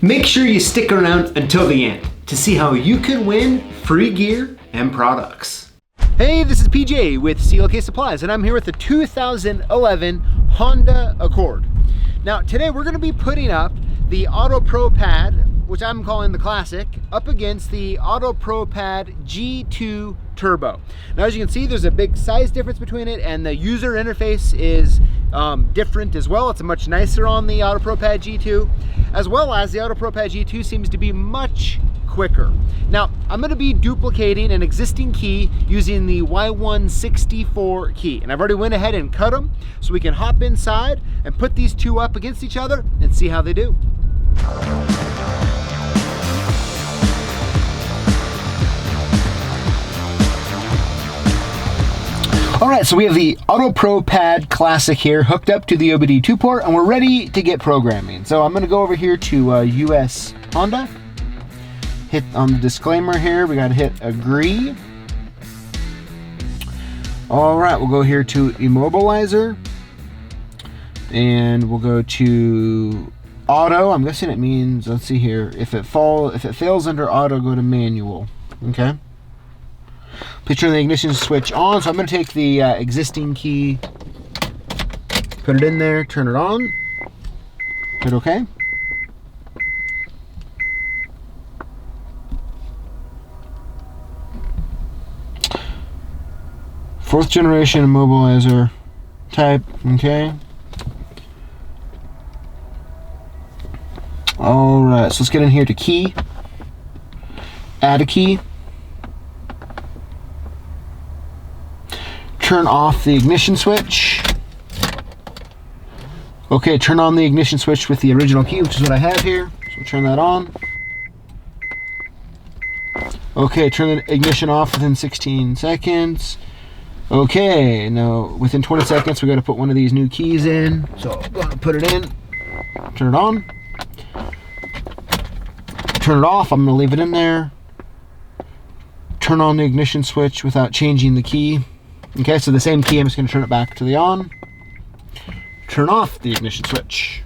Make sure you stick around until the end to see how you can win free gear and products. Hey, this is PJ with CLK Supplies, and I'm here with the 2011 Honda Accord. Now, today we're going to be putting up the Auto Pro Pad, which I'm calling the Classic, up against the Auto Pro Pad G2 Turbo. Now, as you can see, there's a big size difference between it, and the user interface is different as well. It's much nicer on the Auto Pro Pad G2, as well as the Auto Pro Pad G2 seems to be much quicker. Now, I'm going to be duplicating an existing key using the Y164 key, and I've already went ahead and cut them so we can hop inside and put these two up against each other and see how they do. All right, so we have the Auto Pro Pad Classic here hooked up to the OBD2 port, and we're ready to get programming. So I'm going to go over here to US Honda, hit on the disclaimer here, we got to hit agree. All right, we'll go here to immobilizer, and we'll go to auto. I'm guessing it means, let's see here, if it fails under auto, go to manual. Okay. Please turn the ignition switch on. So I'm going to take the existing key, put it in there, turn it on, hit OK. Fourth generation immobilizer type, okay. All right, so let's get in here to key, add a key. Turn off the ignition switch. Okay, turn on the ignition switch with the original key, which is what I have here. So we'll turn that on. Okay, turn the ignition off within 16 seconds. Okay, now within 20 seconds, we got to put one of these new keys in. So I'm going to put it in, turn it on, turn it off. I'm going to leave it in there. Turn on the ignition switch without changing the key. Okay, so the same key, I'm just going to turn it back to the on. Turn off the ignition switch.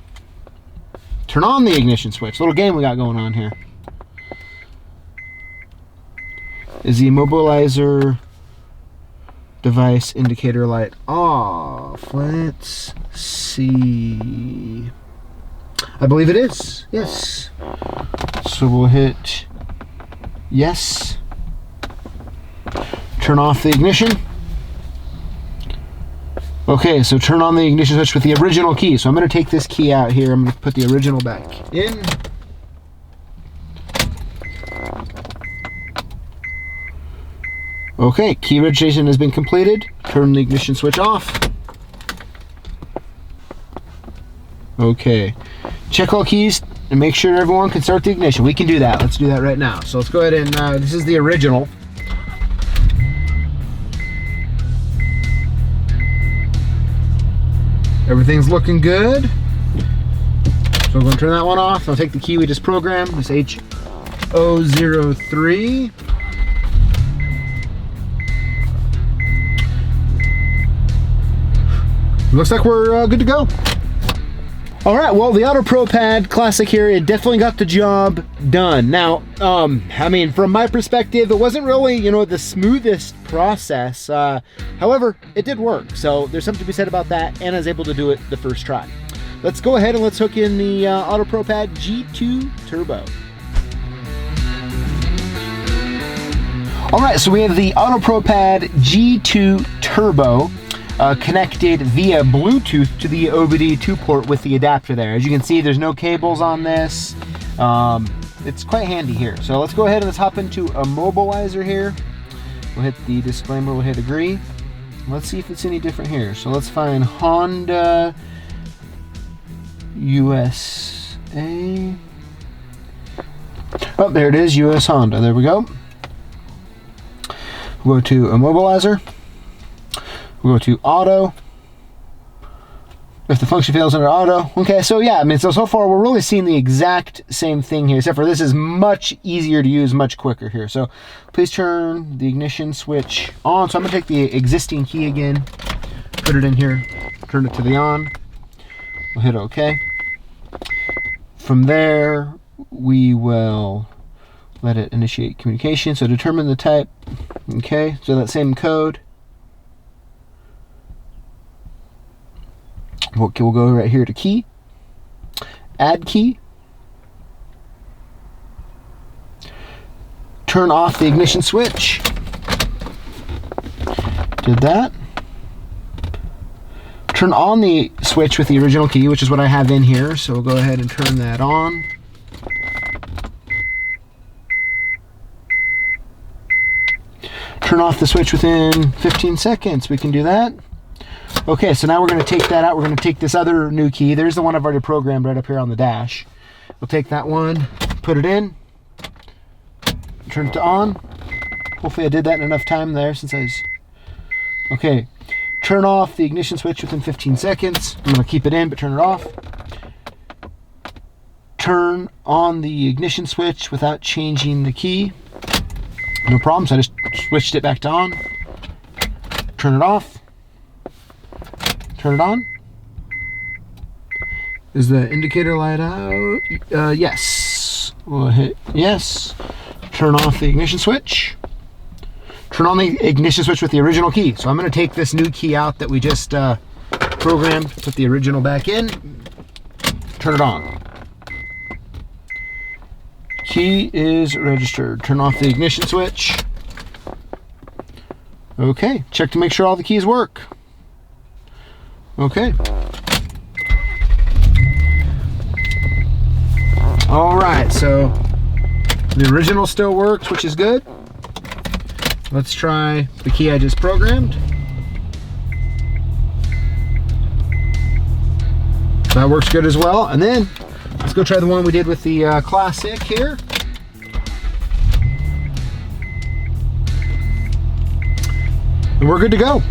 Turn on the ignition switch. Little game we got going on here. Is the immobilizer device indicator light off? Let's see. I believe it is. Yes. So we'll hit yes. Turn off the ignition. Okay, so turn on the ignition switch with the original key. So I'm going to take this key out here. I'm going to put the original back in. Okay, key registration has been completed. Turn the ignition switch off. Okay, check all keys and make sure everyone can start the ignition. We can do that. Let's do that right now. So let's go ahead and, this is the original. Everything's looking good. So we're going to turn that one off. I'll take the key we just programmed, this H003. Looks like we're good to go. All right, well, the Auto Pro Pad Classic here, it definitely got the job done. Now, I mean, from my perspective, it wasn't really, you know, the smoothest process. However, it did work. So there's something to be said about that, and I was able to do it the first try. Let's go ahead and let's hook in the Auto Pro Pad G2 Turbo. All right, so we have the Auto Pro Pad G2 Turbo. Connected via Bluetooth to the OBD2 port with the adapter there. As you can see, there's no cables on this. It's quite handy here. So let's go ahead and let's hop into immobilizer here. We'll hit the disclaimer, we'll hit agree. Let's see if it's any different here. So let's find Honda USA. Oh, there it is, US Honda. There we go. We'll go to immobilizer. We'll go to auto. If the function fails under auto. Okay, so yeah, I mean, so far we're really seeing the exact same thing here, except for this is much easier to use, much quicker here. So please turn the ignition switch on. So I'm gonna take the existing key again, put it in here, turn it to the on. We'll hit OK. From there, we will let it initiate communication. So determine the type. Okay, so that same code. We'll go right here to key, add key, turn off the ignition switch. Did that. Turn on the switch with the original key, which is what I have in here. So we'll go ahead and turn that on. Turn off the switch within 15 seconds. We can do that. Okay, so now we're going to take that out. We're going to take this other new key. There's the one I've already programmed right up here on the dash. We'll take that one, put it in, turn it to on. Hopefully I did that in enough time there since I was... Okay, turn off the ignition switch within 15 seconds. I'm going to keep it in, but turn it off. Turn on the ignition switch without changing the key. No problem, so I just switched it back to on. Turn it off. Turn it on. Is the indicator light out? Yes. We'll hit yes. Turn off the ignition switch. Turn on the ignition switch with the original key. So I'm going to take this new key out that we just programmed, put the original back in, turn it on. Key is registered. Turn off the ignition switch. Okay, check to make sure all the keys work. Okay. All right, so the original still works, which is good. Let's try the key I just programmed. That works good as well. And then let's go try the one we did with the Classic here. And we're good to go.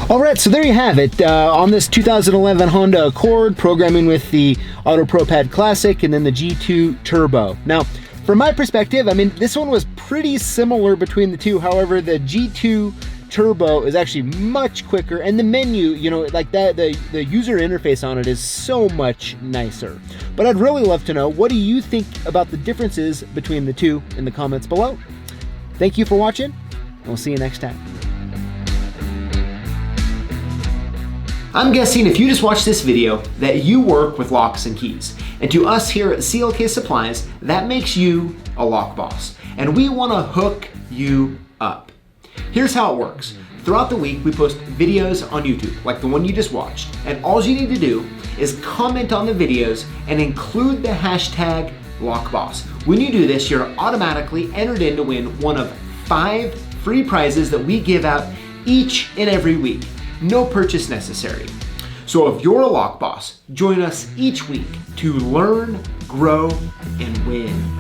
All right, so there you have it. On this 2011 Honda Accord, programming with the Auto Pro Pad Classic and then the G2 Turbo. Now, from my perspective, I mean, this one was pretty similar between the two. However, the G2 Turbo is actually much quicker, and the menu, you know, like that, the user interface on it is so much nicer. But I'd really love to know, what do you think about the differences between the two in the comments below? Thank you for watching, and we'll see you next time. I'm guessing if you just watched this video that you work with locks and keys. And to us here at CLK Supplies, that makes you a lock boss. And we want to hook you up. Here's how it works. Throughout the week, we post videos on YouTube, like the one you just watched. And all you need to do is comment on the videos and include the hashtag LockBoss. When you do this, you're automatically entered in to win one of 5 free prizes that we give out each and every week. No purchase necessary. So if you're a lock boss, join us each week to learn, grow, and win.